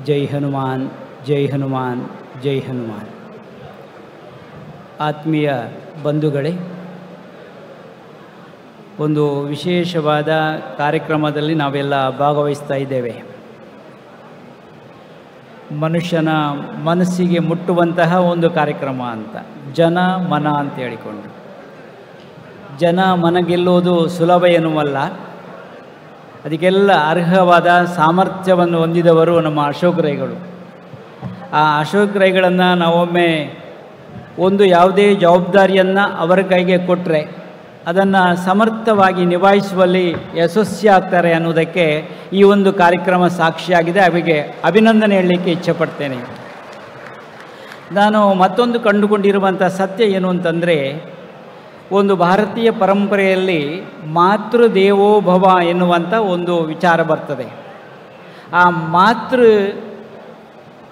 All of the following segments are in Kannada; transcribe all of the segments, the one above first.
ಜೈ ಹನುಮಾನ್, ಜೈ ಹನುಮಾನ್, ಜೈ ಹನುಮಾನ್. ಆತ್ಮೀಯ ಬಂಧುಗಳೇ, ಒಂದು ವಿಶೇಷವಾದ ಕಾರ್ಯಕ್ರಮದಲ್ಲಿ ನಾವೆಲ್ಲ ಭಾಗವಹಿಸ್ತಾ ಇದ್ದೇವೆ. ಮನುಷ್ಯನ ಮನಸ್ಸಿಗೆ ಮುಟ್ಟುವಂತಹ ಒಂದು ಕಾರ್ಯಕ್ರಮ ಅಂತ, ಜನ ಮನ ಅಂತ ಹೇಳಿಕೊಂಡು. ಜನ ಮನ ಗೆಲ್ಲುವುದು ಸುಲಭ ಎನ್ನುವಲ್ಲ, ಅದಕ್ಕೆಲ್ಲ ಅರ್ಹವಾದ ಸಾಮರ್ಥ್ಯವನ್ನು ಹೊಂದಿದವರು ನಮ್ಮ ಅಶೋಕ್ ರೈಗಳು. ಆ ಅಶೋಕ್ ರೈಗಳನ್ನು ನಾವೊಮ್ಮೆ ಒಂದು ಯಾವುದೇ ಜವಾಬ್ದಾರಿಯನ್ನು ಅವರ ಕೈಗೆ ಕೊಟ್ಟರೆ ಅದನ್ನು ಸಮರ್ಥವಾಗಿ ನಿಭಾಯಿಸುವಲ್ಲಿ ಯಶಸ್ವಿಯಾಗ್ತಾರೆ ಅನ್ನೋದಕ್ಕೆ ಈ ಒಂದು ಕಾರ್ಯಕ್ರಮ ಸಾಕ್ಷಿಯಾಗಿದೆ. ಅವರಿಗೆ ಅಭಿನಂದನೆ ಹೇಳಲಿಕ್ಕೆ ಇಚ್ಛೆಪಡ್ತೇನೆ. ನಾನು ಮತ್ತೊಂದು ಕಂಡುಕೊಂಡಿರುವಂಥ ಸತ್ಯ ಏನು ಅಂತಂದರೆ, ಒಂದು ಭಾರತೀಯ ಪರಂಪರೆಯಲ್ಲಿ ಮಾತೃದೇವೋಭವ ಎನ್ನುವಂಥ ಒಂದು ವಿಚಾರ ಬರ್ತದೆ. ಆ ಮಾತೃ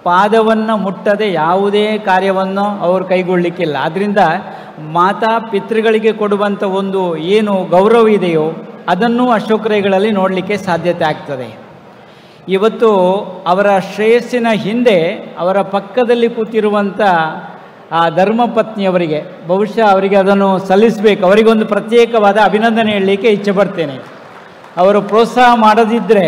ಪಾದವನ್ನು ಮುಟ್ಟದೆ ಯಾವುದೇ ಕಾರ್ಯವನ್ನು ಅವರು ಕೈಗೊಳ್ಳಲಿಕ್ಕಿಲ್ಲ. ಆದ್ದರಿಂದ ಮಾತಾ ಪಿತೃಗಳಿಗೆ ಕೊಡುವಂಥ ಒಂದು ಏನು ಗೌರವ ಇದೆಯೋ ಅದನ್ನು ಅಶೋಕ್ ರೈಗಳಲ್ಲಿ ನೋಡಲಿಕ್ಕೆ ಸಾಧ್ಯತೆ ಆಗ್ತದೆ. ಇವತ್ತು ಅವರ ಶ್ರೇಯಸ್ಸಿನ ಹಿಂದೆ ಅವರ ಪಕ್ಕದಲ್ಲಿ ಕೂತಿರುವಂಥ ಆ ಧರ್ಮಪತ್ನಿಯವರಿಗೆ ಬಹುಶಃ ಅವರಿಗೆ ಅದನ್ನು ಸಲ್ಲಿಸಬೇಕು. ಅವರಿಗೊಂದು ಪ್ರತ್ಯೇಕವಾದ ಅಭಿನಂದನೆ ಹೇಳಲಿಕ್ಕೆ ಇಚ್ಛೆಪಡ್ತೇನೆ. ಅವರು ಪ್ರೋತ್ಸಾಹ ಮಾಡದಿದ್ದರೆ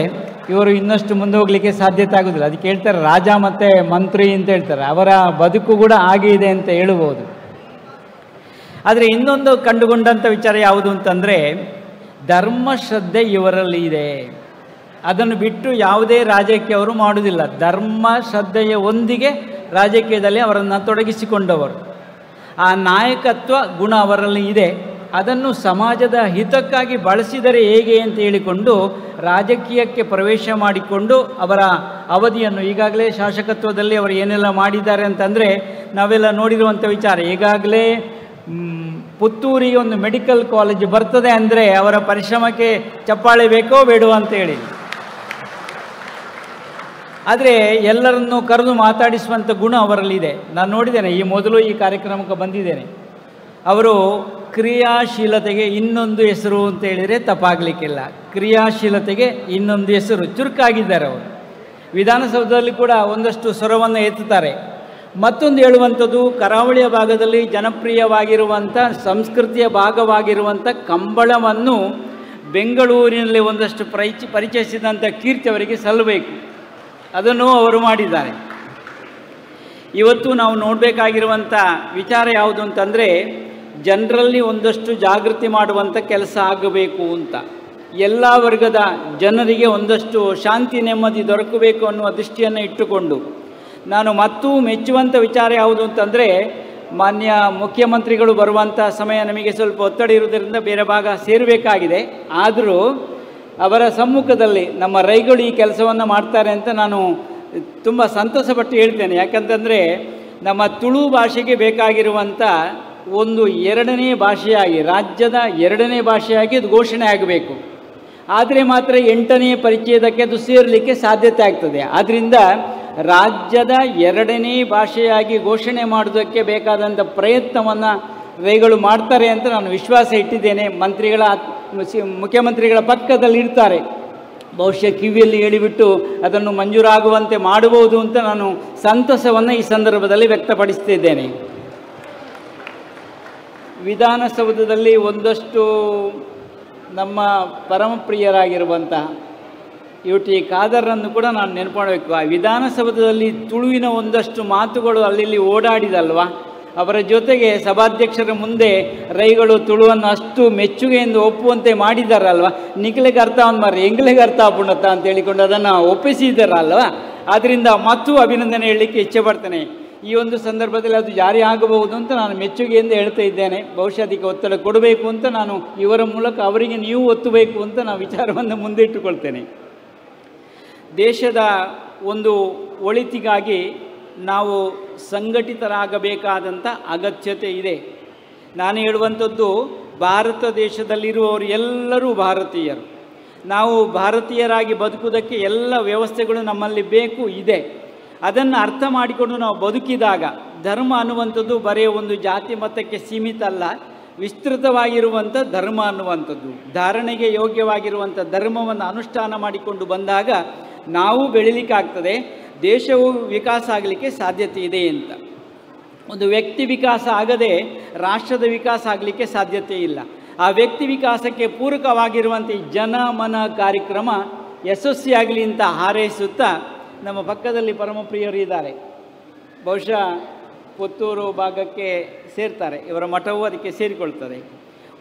ಇವರು ಇನ್ನಷ್ಟು ಮುಂದೆ ಹೋಗಲಿಕ್ಕೆ ಸಾಧ್ಯತೆ ಆಗೋದಿಲ್ಲ. ಅದಕ್ಕೆ ಹೇಳ್ತಾರೆ ರಾಜ ಮತ್ತು ಮಂತ್ರಿ ಅಂತ ಹೇಳ್ತಾರೆ. ಅವರ ಬದುಕು ಕೂಡ ಹಾಗೆ ಇದೆ ಅಂತ ಹೇಳ್ಬೋದು. ಆದರೆ ಇನ್ನೊಂದು ಕಂಡುಕೊಂಡಂಥ ವಿಚಾರ ಯಾವುದು ಅಂತಂದರೆ, ಧರ್ಮಶ್ರದ್ಧೆ ಇವರಲ್ಲಿ ಇದೆ. ಅದನ್ನು ಬಿಟ್ಟು ಯಾವುದೇ ರಾಜಕೀಯ ಅವರು ಮಾಡುವುದಿಲ್ಲ. ಧರ್ಮ ಶ್ರದ್ಧೆಯ ಒಂದಿಗೆ ರಾಜಕೀಯದಲ್ಲಿ ಅವರನ್ನು ತೊಡಗಿಸಿಕೊಂಡವರು. ಆ ನಾಯಕತ್ವ ಗುಣ ಅವರಲ್ಲಿ ಇದೆ. ಅದನ್ನು ಸಮಾಜದ ಹಿತಕ್ಕಾಗಿ ಬಳಸಿದರೆ ಹೇಗೆ ಅಂತ ಹೇಳಿಕೊಂಡು ರಾಜಕೀಯಕ್ಕೆ ಪ್ರವೇಶ ಮಾಡಿಕೊಂಡು ಅವರ ಅವಧಿಯನ್ನು ಈಗಾಗಲೇ ಶಾಸಕತ್ವದಲ್ಲಿ ಅವರು ಏನೆಲ್ಲ ಮಾಡಿದ್ದಾರೆ ಅಂತಂದರೆ ನಾವೆಲ್ಲ ನೋಡಿರುವಂಥ ವಿಚಾರ. ಈಗಾಗಲೇ ಪುತ್ತೂರಿಗೆ ಒಂದು ಮೆಡಿಕಲ್ ಕಾಲೇಜ್ ಬರ್ತದೆ ಅಂದರೆ ಅವರ ಪರಿಶ್ರಮಕ್ಕೆ ಚಪ್ಪಾಳೆ ಬೇಕೋ ಬೇಡೋ ಅಂತೇಳಿ. ಆದರೆ ಎಲ್ಲರನ್ನೂ ಕರೆದು ಮಾತಾಡಿಸುವಂಥ ಗುಣ ಅವರಲ್ಲಿದೆ. ನಾನು ನೋಡಿದ್ದೇನೆ, ಈ ಮೊದಲು ಈ ಕಾರ್ಯಕ್ರಮಕ್ಕೆ ಬಂದಿದ್ದೇನೆ. ಅವರು ಕ್ರಿಯಾಶೀಲತೆಗೆ ಇನ್ನೊಂದು ಹೆಸರು ಅಂತ ಹೇಳಿದರೆ ತಪ್ಪಾಗಲಿಕ್ಕಿಲ್ಲ. ಕ್ರಿಯಾಶೀಲತೆಗೆ ಇನ್ನೊಂದು ಹೆಸರು. ಚುರುಕಾಗಿದ್ದಾರೆ ಅವರು. ವಿಧಾನಸೌಧದಲ್ಲಿ ಕೂಡ ಒಂದಷ್ಟು ಸ್ವರವನ್ನು ಎತ್ತುತ್ತಾರೆ. ಮತ್ತೊಂದು ಹೇಳುವಂಥದ್ದು, ಕರಾವಳಿಯ ಭಾಗದಲ್ಲಿ ಜನಪ್ರಿಯವಾಗಿರುವಂಥ ಸಂಸ್ಕೃತಿಯ ಭಾಗವಾಗಿರುವಂಥ ಕಂಬಳವನ್ನು ಬೆಂಗಳೂರಿನಲ್ಲಿ ಒಂದಷ್ಟು ಪರಿಚಯಿಸಿದಂಥ ಕೀರ್ತಿ ಅವರಿಗೆ ಸಲ್ಲಬೇಕು. ಅದನ್ನು ಅವರು ಮಾಡಿದ್ದಾರೆ. ಇವತ್ತು ನಾವು ನೋಡಬೇಕಾಗಿರುವಂಥ ವಿಚಾರ ಯಾವುದು ಅಂತಂದರೆ, ಜನರಲ್ಲಿ ಒಂದಷ್ಟು ಜಾಗೃತಿ ಮಾಡುವಂಥ ಕೆಲಸ ಆಗಬೇಕು ಅಂತ. ಎಲ್ಲ ವರ್ಗದ ಜನರಿಗೆ ಒಂದಷ್ಟು ಶಾಂತಿ ನೆಮ್ಮದಿ ದೊರಕಬೇಕು ಅನ್ನುವ ದೃಷ್ಟಿಯನ್ನು ಇಟ್ಟುಕೊಂಡು ನಾನು ಮತ್ತೂ ಮೆಚ್ಚುವಂಥ ವಿಚಾರ ಯಾವುದು ಅಂತಂದರೆ, ಮಾನ್ಯ ಮುಖ್ಯಮಂತ್ರಿಗಳು ಬರುವಂಥ ಸಮಯ ನಮಗೆ ಸ್ವಲ್ಪ ಒತ್ತಡ ಇರುವುದರಿಂದ ಬೇರೆ ಭಾಗ ಸೇರಬೇಕಾಗಿದೆ. ಆದರೂ ಅವರ ಸಮ್ಮುಖದಲ್ಲಿ ನಮ್ಮ ರೈಗಳು ಈ ಕೆಲಸವನ್ನು ಮಾಡ್ತಾರೆ ಅಂತ ನಾನು ತುಂಬ ಸಂತಸಪಟ್ಟು ಹೇಳ್ತೇನೆ. ಯಾಕಂತಂದರೆ ನಮ್ಮ ತುಳು ಭಾಷೆಗೆ ಬೇಕಾಗಿರುವಂಥ ಒಂದು ಎರಡನೇ ಭಾಷೆಯಾಗಿ, ರಾಜ್ಯದ ಎರಡನೇ ಭಾಷೆಯಾಗಿ ಅದು ಘೋಷಣೆ ಆಗಬೇಕು. ಆದರೆ ಮಾತ್ರ 8ನೇ ಪರಿಚಯದಕ್ಕೆ ಅದು ಸೇರಲಿಕ್ಕೆ ಸಾಧ್ಯತೆ ಆಗ್ತದೆ. ಆದ್ದರಿಂದ ರಾಜ್ಯದ ಎರಡನೇ ಭಾಷೆಯಾಗಿ ಘೋಷಣೆ ಮಾಡೋದಕ್ಕೆ ಬೇಕಾದಂಥ ಪ್ರಯತ್ನವನ್ನು ರೈಗಳು ಮಾಡ್ತಾರೆ ಅಂತ ನಾನು ವಿಶ್ವಾಸ ಇಟ್ಟಿದ್ದೇನೆ. ಮುಖ್ಯಮಂತ್ರಿಗಳ ಪಕ್ಕದಲ್ಲಿ ಇರ್ತಾರೆ. ಬಹುಶಃ ಕಿವಿಯಲ್ಲಿ ಹೇಳಿಬಿಟ್ಟು ಅದನ್ನು ಮಂಜೂರಾಗುವಂತೆ ಮಾಡಬಹುದು ಅಂತ ನಾನು ಸಂತಸವನ್ನು ಈ ಸಂದರ್ಭದಲ್ಲಿ ವ್ಯಕ್ತಪಡಿಸ್ತಿದ್ದೇನೆ. ವಿಧಾನಸೌಧದಲ್ಲಿ ಒಂದಷ್ಟು ನಮ್ಮ ಪರಮಪ್ರಿಯರಾಗಿರುವಂತಹ UT ಖಾದರ್ರನ್ನು ಕೂಡ ನಾನು ನೆನಪು ಮಾಡಬೇಕು. ಆ ವಿಧಾನಸೌಧದಲ್ಲಿ ತುಳುವಿನ ಒಂದಷ್ಟು ಮಾತುಗಳು ಅಲ್ಲಿ ಓಡಾಡಿದಲ್ವ, ಅವರ ಜೊತೆಗೆ ಸಭಾಧ್ಯಕ್ಷರ ಮುಂದೆ ರೈಗಳು ತುಳುವನ್ನು ಅಷ್ಟು ಮೆಚ್ಚುಗೆಯಿಂದ ಒಪ್ಪುವಂತೆ ಮಾಡಿದ್ದಾರಲ್ವ. ನಿಖಿಲೆಗೆ ಅರ್ಥ ಒಂದು ಮಾರಿ ಎಂಗ್ಲಿಗೆ ಅರ್ಥ ಪುಣತ ಅಂತ ಹೇಳಿಕೊಂಡು ಅದನ್ನು ಒಪ್ಪಿಸಿದ್ದಾರಲ್ವ. ಆದ್ದರಿಂದ ಮತ್ತೂ ಅಭಿನಂದನೆ ಹೇಳಲಿಕ್ಕೆ ಇಚ್ಛೆ ಪಡ್ತೇನೆ. ಈ ಒಂದು ಸಂದರ್ಭದಲ್ಲಿ ಅದು ಜಾರಿ ಆಗಬಹುದು ಅಂತ ನಾನು ಮೆಚ್ಚುಗೆಯಿಂದ ಹೇಳ್ತಾ ಇದ್ದೇನೆ. ಬಹುಶಃ ಅದಕ್ಕೆ ಒತ್ತಡ ಕೊಡಬೇಕು ಅಂತ ನಾನು ಇವರ ಮೂಲಕ ಅವರಿಗೆ ನೀವು ಒತ್ತಬೇಕು ಅಂತ ನಾನು ವಿಚಾರವನ್ನು ಮುಂದಿಟ್ಟುಕೊಳ್ತೇನೆ. ದೇಶದ ಒಂದು ಒಳಿತಿಗಾಗಿ ನಾವು ಸಂಘಟಿತರಾಗಬೇಕಾದಂಥ ಅಗತ್ಯತೆ ಇದೆ. ನಾನು ಹೇಳುವಂಥದ್ದು, ಭಾರತ ದೇಶದಲ್ಲಿರುವವರು ಎಲ್ಲರೂ ಭಾರತೀಯರು. ನಾವು ಭಾರತೀಯರಾಗಿ ಬದುಕುವುದಕ್ಕೆ ಎಲ್ಲ ವ್ಯವಸ್ಥೆಗಳು ನಮ್ಮಲ್ಲಿ ಬೇಕು, ಇದೆ. ಅದನ್ನು ಅರ್ಥ ಮಾಡಿಕೊಂಡು ನಾವು ಬದುಕಿದಾಗ ಧರ್ಮ ಅನ್ನುವಂಥದ್ದು ಬರೀ ಒಂದು ಜಾತಿ ಮತಕ್ಕೆ ಸೀಮಿತ ಅಲ್ಲ, ವಿಸ್ತೃತವಾಗಿರುವಂಥ ಧರ್ಮ ಅನ್ನುವಂಥದ್ದು. ಧಾರಣೆಗೆ ಯೋಗ್ಯವಾಗಿರುವಂಥ ಧರ್ಮವನ್ನು ಅನುಷ್ಠಾನ ಮಾಡಿಕೊಂಡು ಬಂದಾಗ ನಾವು ಬೆಳೀಲಿಕ್ಕಾಗ್ತದೆ. ದೇಶವು ವಿಕಾಸ ಆಗಲಿಕ್ಕೆ ಸಾಧ್ಯತೆ ಇದೆ ಅಂತ. ಒಂದು ವ್ಯಕ್ತಿ ವಿಕಾಸ ಆಗದೆ ರಾಷ್ಟ್ರದ ವಿಕಾಸ ಆಗಲಿಕ್ಕೆ ಸಾಧ್ಯತೆ ಇಲ್ಲ. ಆ ವ್ಯಕ್ತಿ ವಿಕಾಸಕ್ಕೆ ಪೂರಕವಾಗಿರುವಂಥ ಈ ಜನಮನ ಕಾರ್ಯಕ್ರಮ ಯಶಸ್ವಿಯಾಗಲಿ ಅಂತ ಹಾರೈಸುತ್ತಾ, ನಮ್ಮ ಪಕ್ಕದಲ್ಲಿ ಪರಮಪ್ರಿಯರು ಇದ್ದಾರೆ, ಬಹುಶಃ ಪುತ್ತೂರು ಭಾಗಕ್ಕೆ ಸೇರ್ತಾರೆ, ಇವರ ಮಠವು ಅದಕ್ಕೆ ಸೇರಿಕೊಳ್ತದೆ.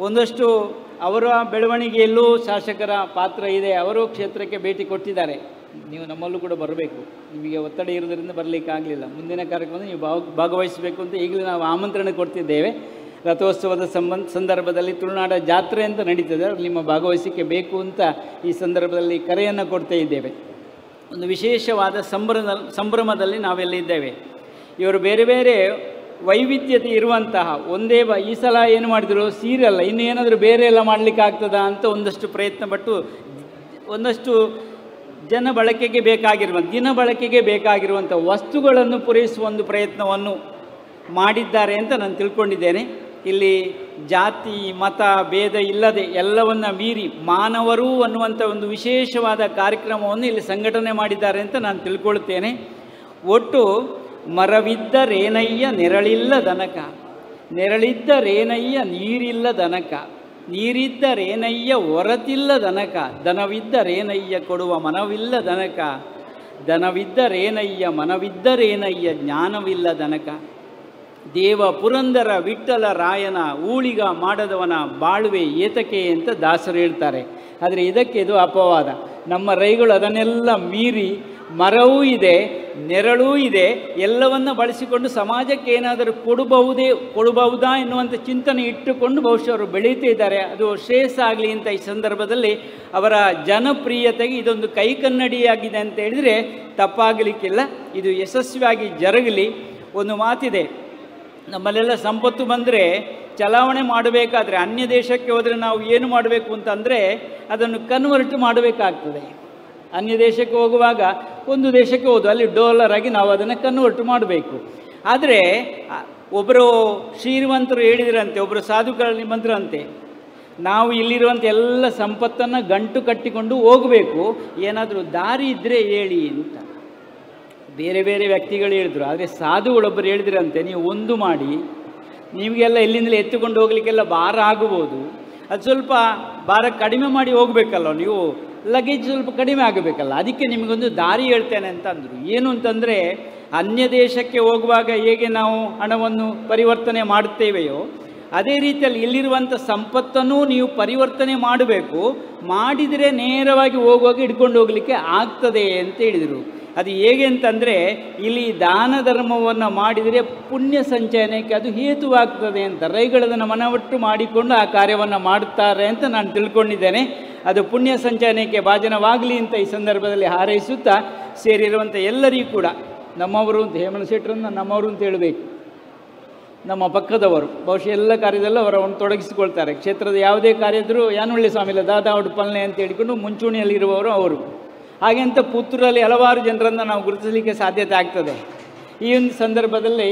ಒಂದಷ್ಟು ಅವರ ಬೆಳವಣಿಗೆಯಲ್ಲೂ ಶಾಸಕರ ಪಾತ್ರ ಇದೆ. ಅವರು ಕ್ಷೇತ್ರಕ್ಕೆ ಭೇಟಿ ಕೊಟ್ಟಿದ್ದಾರೆ. ನೀವು ನಮ್ಮಲ್ಲೂ ಕೂಡ ಬರಬೇಕು, ನಿಮಗೆ ಒತ್ತಡ ಇರೋದರಿಂದ ಬರಲಿಕ್ಕೆ ಆಗಲಿಲ್ಲ. ಮುಂದಿನ ಕಾರ್ಯಕ್ರಮದಲ್ಲಿ ನೀವು ಭಾಗವಹಿಸಬೇಕು ಅಂತ ಈಗಲೇ ನಾವು ಆಮಂತ್ರಣ ಕೊಡ್ತಿದ್ದೇವೆ. ರಥೋತ್ಸವದ ಸಂದರ್ಭದಲ್ಲಿ ತುಳುನಾಡ ಜಾತ್ರೆ ಅಂತ ನಡೀತದೆ, ಅದರಲ್ಲಿ ನಿಮ್ಮ ಭಾಗವಹಿಸಿಕೆ ಬೇಕು ಅಂತ ಈ ಸಂದರ್ಭದಲ್ಲಿ ಕರೆಯನ್ನು ಕೊಡ್ತಾ ಇದ್ದೇವೆ. ಒಂದು ವಿಶೇಷವಾದ ಸಂಭ್ರಮದಲ್ಲಿ ನಾವೆಲ್ಲ ಇದ್ದೇವೆ. ಇವರು ಬೇರೆ ಬೇರೆ ವೈವಿಧ್ಯತೆ ಇರುವಂತಹ ಒಂದೇ ಈ ಸಲ ಏನು ಮಾಡಿದರು, ಸೀರಿಯಲ್ಲ, ಇನ್ನು ಏನಾದರೂ ಬೇರೆ ಎಲ್ಲ ಮಾಡಲಿಕ್ಕೆ ಆಗ್ತದಾ ಅಂತ ಒಂದಷ್ಟು ಪ್ರಯತ್ನ ಪಟ್ಟು ಒಂದಷ್ಟು ಜನ ಬಳಕೆಗೆ ಬೇಕಾಗಿರುವಂಥ ದಿನ ಬಳಕೆಗೆ ಬೇಕಾಗಿರುವಂಥ ವಸ್ತುಗಳನ್ನು ಪೂರೈಸುವ ಒಂದು ಪ್ರಯತ್ನವನ್ನು ಮಾಡಿದ್ದಾರೆ ಅಂತ ನಾನು ತಿಳ್ಕೊಂಡಿದ್ದೇನೆ. ಇಲ್ಲಿ ಜಾತಿ ಮತ ಭೇದ ಇಲ್ಲದೆ ಎಲ್ಲವನ್ನ ಮೀರಿ ಮಾನವರು ಅನ್ನುವಂಥ ಒಂದು ವಿಶೇಷವಾದ ಕಾರ್ಯಕ್ರಮವನ್ನು ಇಲ್ಲಿ ಸಂಘಟನೆ ಮಾಡಿದ್ದಾರೆ ಅಂತ ನಾನು ತಿಳ್ಕೊಳ್ತೇನೆ. ಒಟ್ಟು ಮರವಿದ್ದರೇನಯ್ಯ ನೆರಳಿಲ್ಲದನಕ, ನೆರಳಿದ್ದರೇನಯ್ಯ ನೀರಿಲ್ಲದನಕ, ನೀರಿದ್ದರೇನಯ್ಯ ಹೊರತಿಲ್ಲದನಕ, ದನವಿದ್ದರೇನಯ್ಯ ಕೊಡುವ ಮನವಿಲ್ಲದನಕ, ದನವಿದ್ದರೇನಯ್ಯ ಮನವಿದ್ದರೇನಯ್ಯ ಜ್ಞಾನವಿಲ್ಲದನಕ, ದೇವ ಪುರಂದರ ವಿಠ್ಠಲ ರಾಯನ ಊಳಿಗ ಮಾಡದವನ ಬಾಳುವೆ ಏತಕೆ ಅಂತ ದಾಸರು ಹೇಳ್ತಾರೆ. ಆದರೆ ಇದಕ್ಕೆ ಇದು ಅಪವಾದ. ನಮ್ಮ ರೈಗಳು ಅದನ್ನೆಲ್ಲ ಮೀರಿ ಮರವೂ ಇದೆ, ನೆರಳೂ ಇದೆ, ಎಲ್ಲವನ್ನ ಬಳಸಿಕೊಂಡು ಸಮಾಜಕ್ಕೆ ಏನಾದರೂ ಕೊಡಬಹುದಾ ಎನ್ನುವಂಥ ಚಿಂತನೆ ಇಟ್ಟುಕೊಂಡು ಬಹುಶಃ ಅವರು ಬೆಳೀತಾ ಇದ್ದಾರೆ. ಅದು ಶ್ರೇಯಸ್ಸ ಆಗಲಿ ಅಂತ ಈ ಸಂದರ್ಭದಲ್ಲಿ ಅವರ ಜನಪ್ರಿಯತೆಗೆ ಇದೊಂದು ಕೈಕನ್ನಡಿಯಾಗಿದೆ ಅಂತ ಹೇಳಿದರೆ ತಪ್ಪಾಗಲಿಕ್ಕಿಲ್ಲ. ಇದು ಯಶಸ್ವಿಯಾಗಿ ಜರುಗಲಿ. ಒಂದು ಮಾತಿದೆ, ನಮ್ಮಲ್ಲೆಲ್ಲ ಸಂಪತ್ತು ಬಂದರೆ ಚಲಾವಣೆ ಮಾಡಬೇಕಾದ್ರೆ ಅನ್ಯ ದೇಶಕ್ಕೆ ಹೋದರೆ ನಾವು ಏನು ಮಾಡಬೇಕು ಅಂತಂದರೆ ಅದನ್ನು ಕನ್ವರ್ಟ್ ಮಾಡಬೇಕಾಗ್ತದೆ. ಅನ್ಯ ದೇಶಕ್ಕೆ ಹೋಗುವಾಗ ಒಂದು ದೇಶಕ್ಕೆ ಹೋದು ಅಲ್ಲಿ ಡಾಲರ್ ಆಗಿ ನಾವು ಅದನ್ನು ಕನ್ವರ್ಟ್ ಮಾಡಬೇಕು. ಆದರೆ ಒಬ್ಬರು ಶ್ರೀಮಂತರು ಹೇಳಿದ್ರಂತೆ, ಒಬ್ಬರು ಸಾಧುಗಳಲ್ಲಿ ಮಂತ್ರಂತೆ, ನಾವು ಇಲ್ಲಿರುವಂಥ ಎಲ್ಲ ಸಂಪತ್ತನ್ನು ಗಂಟು ಕಟ್ಟಿಕೊಂಡು ಹೋಗಬೇಕು, ಏನಾದರೂ ದಾರಿ ಇದ್ದರೆ ಹೇಳಿ ಅಂತ ಬೇರೆ ಬೇರೆ ವ್ಯಕ್ತಿಗಳು ಹೇಳಿದ್ರು. ಆದರೆ ಸಾಧುಗಳೊಬ್ಬರು ಹೇಳಿದ್ರಂತೆ, ನೀವು ಒಂದು ಮಾಡಿ, ನಿಮಗೆಲ್ಲ ಇಲ್ಲಿಂದಲೇ ಎತ್ತುಕೊಂಡು ಹೋಗಲಿಕ್ಕೆಲ್ಲ ಭಾರ ಆಗ್ಬೋದು, ಅದು ಸ್ವಲ್ಪ ಭಾರ ಕಡಿಮೆ ಮಾಡಿ ಹೋಗಬೇಕಲ್ಲ, ನೀವು ಲಗೇಜ್ ಸ್ವಲ್ಪ ಕಡಿಮೆ ಆಗಬೇಕಲ್ಲ, ಅದಕ್ಕೆ ನಿಮಗೊಂದು ದಾರಿ ಹೇಳ್ತೇನೆ ಅಂತ ಅಂದರು. ಏನು ಅಂತಂದರೆ, ಅನ್ಯ ದೇಶಕ್ಕೆ ಹೋಗುವಾಗ ಹೇಗೆ ನಾವು ಹಣವನ್ನು ಪರಿವರ್ತನೆ ಮಾಡುತ್ತೇವೆಯೋ ಅದೇ ರೀತಿಯಲ್ಲಿ ಇಲ್ಲಿರುವಂಥ ಸಂಪತ್ತನ್ನು ನೀವು ಪರಿವರ್ತನೆ ಮಾಡಬೇಕು, ಮಾಡಿದರೆ ನೇರವಾಗಿ ಹೋಗುವಾಗ ಹಿಡ್ಕೊಂಡು ಹೋಗಲಿಕ್ಕೆ ಆಗ್ತದೆ ಅಂತ ಹೇಳಿದರು. ಅದು ಹೇಗೆ ಅಂತಂದರೆ, ಇಲ್ಲಿ ದಾನ ಧರ್ಮವನ್ನು ಮಾಡಿದರೆ ಪುಣ್ಯ ಸಂಚಯನಕ್ಕೆ ಅದು ಹೇತುವಾಗ್ತದೆ ಅಂತ ರೈಗಳದನ್ನು ಮನವಟ್ಟು ಮಾಡಿಕೊಂಡು ಆ ಕಾರ್ಯವನ್ನು ಮಾಡುತ್ತಾರೆ ಅಂತ ನಾನು ತಿಳ್ಕೊಂಡಿದ್ದೇನೆ. ಅದು ಪುಣ್ಯ ಸಂಚಯನಕ್ಕೆ ಭಾಜನವಾಗಲಿ ಅಂತ ಈ ಸಂದರ್ಭದಲ್ಲಿ ಹಾರೈಸುತ್ತಾ, ಸೇರಿರುವಂಥ ಎಲ್ಲರಿಗೂ ಕೂಡ ನಮ್ಮವರು ಅಂತ, ಹೇಮಂತ ಶೆಟ್ಟರನ್ನು ನಮ್ಮವರು ಅಂತ ಹೇಳಬೇಕು, ನಮ್ಮ ಪಕ್ಕದವರು, ಬಹುಶಃ ಎಲ್ಲ ಕಾರ್ಯದಲ್ಲೂ ಅವರನ್ನು ತೊಡಗಿಸಿಕೊಳ್ತಾರೆ. ಕ್ಷೇತ್ರದ ಯಾವುದೇ ಕಾರ್ಯ ಇದ್ದರೂ ಯಾನೊಳ್ಳಿ ಸ್ವಾಮಿಲ ದಾದಾ ಉಡುಪಲ್ನೆ ಅಂತ ಹೇಳಿಕೊಂಡು ಮುಂಚೂಣಿಯಲ್ಲಿರುವವರು ಅವರು. ಹಾಗೆ ಅಂತ ಪುತ್ತೂರಲ್ಲಿ ಹಲವಾರು ಜನರನ್ನು ನಾವು ಗುರುತಿಸಲಿಕ್ಕೆ ಸಾಧ್ಯತೆ ಆಗ್ತದೆ. ಈ ಒಂದು ಸಂದರ್ಭದಲ್ಲಿ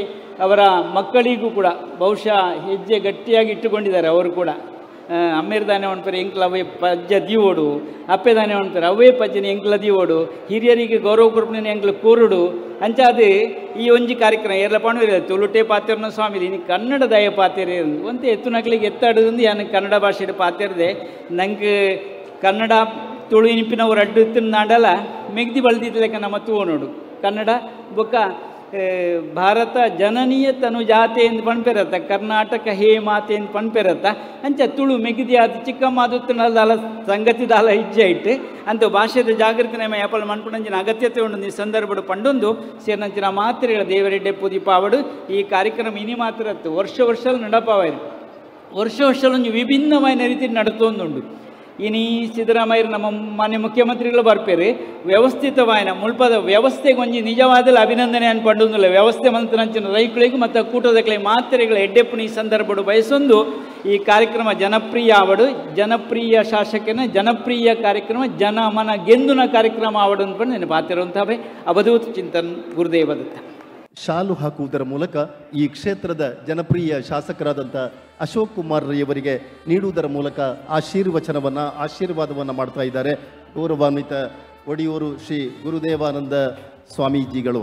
ಅವರ ಮಕ್ಕಳಿಗೂ ಕೂಡ ಬಹುಶಃ ಹೆಜ್ಜೆ ಗಟ್ಟಿಯಾಗಿ ಇಟ್ಟುಕೊಂಡಿದ್ದಾರೆ. ಅವರು ಕೂಡ ಅಮ್ಮೇರ್ದಾನೆ ಒಣಪೇರು ಎಂಕ್ಲ ಅವೇ ಪಜ್ಜ ದೀವೋಡು, ಅಪ್ಪೆದಾನೆ ಒಣಪೇರು ಅವೇ ಪಜ್ಜನ ಎಂಕ್ಲ ದೀವೋಡು, ಹಿರಿಯರಿಗೆ ಗೌರವ ಕೊರ್ಪನ ಎಂಕ್ಲ ಕೂರುಡು ಅಂಚಾದು ಈ ಒಂಜಿ ಕಾರ್ಯಕ್ರಮ ಏರ್ಲ ಪಣವೇರ ತುಳುಟೆ ಪಾತೆರ್ನ ಸ್ವಾಮಿ ಇನ್ನು ಕನ್ನಡ ದಯ ಪಾತೆರೇ ಒಂತೆ ಎತ್ತು ನಕಲಿಗೆ ಎತ್ತಾಡುದು ಯಾನು ಕನ್ನಡ ಭಾಷೆಯ ಪಾತೆರದೆ ನಂಗೆ ಕನ್ನಡ ತುಳು ಇನಿಪಿನವರು ಅಡ್ಡು ಇತ್ತಿನ ನಾಡಲ್ಲ ಮೆಗ್ದಿ ಬಳ್ದಿದ್ಲೆಕ್ಕ ನಮ್ಮ ತೂವನೋಡು ಕನ್ನಡ ಬೊಕ್ಕ ಭಾರತ ಜನನೀಯ ತನು ಜಾತೆ ಎಂದು ಪಣ್ಪೆರತ್ತ, ಕರ್ನಾಟಕ ಹೇ ಮಾತೆ ಎಂದು ಪಣ್ಪೆರತ್ತ ಅಂಚ ತುಳು ಮೆಗಿದಿ ಅದು ಚಿಕ್ಕಮ್ಮ ಅದುತ್ತಿನಲ್ಲ ಸಂಗತಿ ದಾಲ ಹೆಜ್ಜೆ ಇಟ್ಟು ಅಂತ ಭಾಷೆದ ಜಾಗೃತಿ ನಮ್ಮ ಯಾಪಲ್ ಮನ್ಪುಣಂಚಿನ ಅಗತ್ಯತೆ ಉಂಡು ಈ ಸಂದರ್ಭ ಪಂಡೊಂದು ಸೇರಿನಂಚಿನ ಮಾತ್ರೆಗಳ ದೇವರೆಡ್ಡೆ ಪುದಿಪಾವಡು ಈ ಕಾರ್ಯಕ್ರಮ ಇನಿ ಮಾತ್ರ ವರ್ಷ ವರ್ಷಲು ನಡಪಾವಾಯಿರು ವರ್ಷ ವರ್ಷಲು ವಿಭಿನ್ನವಾದ ರೀತಿ ನಡತೊಂದುಂಡು. ಇನಿ ಸಿದ್ದರಾಮಯ್ಯರು ನಮ್ಮ ಮಾನ್ಯ ಮುಖ್ಯಮಂತ್ರಿಗಳು ಬರ್ಪೇರು ವ್ಯವಸ್ಥಿತವಾಯಿನ ಮುಲ್ಪದ ವ್ಯವಸ್ಥೆಗೆ ಒಂಜಿ ನಿಜವಾದ ಅಭಿನಂದನೆ ಅನ್ಪಂಡುಲ್ಲ. ವ್ಯವಸ್ಥೆ ಮಂತ್ರಂಚಿನ ರೈತಳಿಗೂ ಮತ್ತು ಕೂಟದಕ್ಕೆ ಮಾತ್ರೆಗಳ ಎಡ್ಡೆಪ್ಪು ಈ ಸಂದರ್ಭ ಬಯಸೊಂದು ಈ ಕಾರ್ಯಕ್ರಮ ಜನಪ್ರಿಯ ಆವಡು, ಜನಪ್ರಿಯ ಶಾಸಕನ ಜನಪ್ರಿಯ ಕಾರ್ಯಕ್ರಮ ಜನಮನ ಗೆಂದುನ ಕಾರ್ಯಕ್ರಮ ಆವಡು ಅಂದ್ಕೊಂಡು ನೆನೆ ಬಾತಿರುವಂತಹ ಅವಧೂತ ಚಿಂತನ್ ಗುರುದೇವದತ್ತ. ಶಾಲು ಹಾಕುವುದರ ಮೂಲಕ ಈ ಕ್ಷೇತ್ರದ ಜನಪ್ರಿಯ ಶಾಸಕರಾದಂಥ ಅಶೋಕ್ ಕುಮಾರ್ ರೈಯವರಿಗೆ ನೀಡುವುದರ ಮೂಲಕ ಆಶೀರ್ವಾದವನ್ನು ಮಾಡ್ತಾ ಇದ್ದಾರೆ. ಗೌರವಾನ್ವಿತ ಒಡಿಯೂರು ಶ್ರೀ ಗುರುದೇವಾನಂದ ಸ್ವಾಮೀಜಿಗಳು.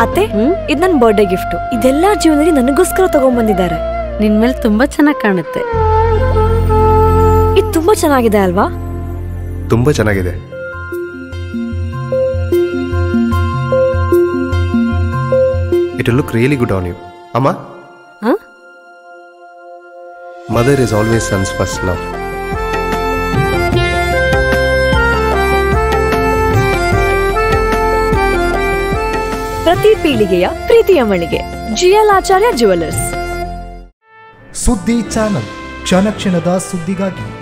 ಅತ್ತೆ, ಇದು ನನ್ನ ಬರ್ಡೇ ಗಿಫ್ಟ್. ಇದೆಲ್ಲ ಜೀವನದಲ್ಲಿ ನನಗೋಸ್ಕರ ತಗೊಂಡ್ಬಂದಿದ್ದಾರೆ. ನಿನ್ ಮೇಲೆ ತುಂಬಾ ಚೆನ್ನಾಗಿ ಕಾಣುತ್ತೆ. ಇದು ತುಂಬಾ ಚೆನ್ನಾಗಿದೆ ಅಲ್ವಾ? ತುಂಬಾ ಚೆನ್ನಾಗಿದೆ. It will look really good on you. Amma? Huh? Mother is always son's first love. ಪ್ರತಿ ಪೀಳಿಗೆಯ ಪ್ರೀತಿಯ ಮಳಿಗೆ GL ಆಚಾರ್ಯ ಜುವೆಲ್ಲರ್ಸ್. ಸುದ್ದಿ ಚಾನಲ್, ಕ್ಷಣ ಕ್ಷಣದ ಸುದ್ದಿಗಾಗಿ.